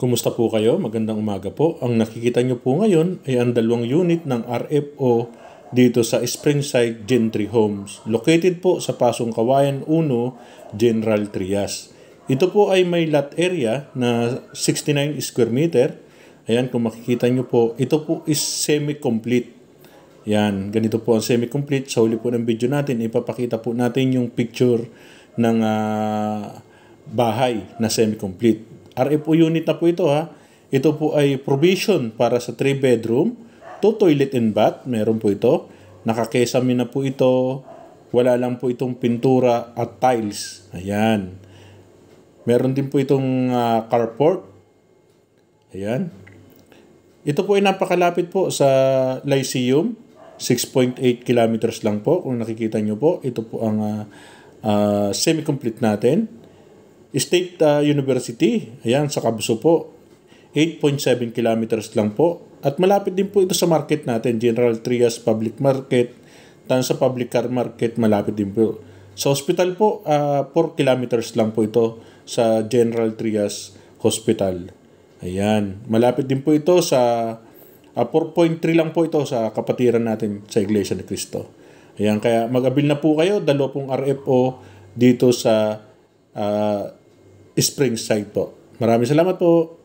Kumusta po kayo? Magandang umaga po. Ang nakikita nyo po ngayon ay ang 2 unit ng RFO dito sa Springside Gentry Homes. Located po sa Pasong Kawayan 1, General Trias. Ito po ay may lot area na 69 square meter. Ayan, kung makikita nyo po, ito po is semi-complete. Yan, ganito po ang semi-complete. Sa huli po ng video natin, ipapakita po natin yung picture ng bahay na semi-complete. RFO unit na po ito ha. Ito po ay provision para sa 3 bedroom, 2 toilet and bath. Meron po ito. Nakakesame na po ito. Wala lang po itong pintura at tiles. Ayan. Meron din po itong carport. Ayan. Ito po ay napakalapit po sa Lyceum. 6.8 kilometers lang po. Kung nakikita nyo po, ito po ang semi-complete natin. State University, ayan, sa Kabso po. 8.7 kilometers lang po. At malapit din po ito sa market natin, General Trias Public Market. Tan sa Public Car Market, malapit din po. Sa hospital po, 4 kilometers lang po ito sa General Trias Hospital. Ayan, malapit din po ito sa 4.3 lang po ito sa kapatiran natin sa Iglesia ni Cristo. Ayan, kaya mag-abil na po kayo, 2 pong RFO dito sa Springside po. Maraming salamat po.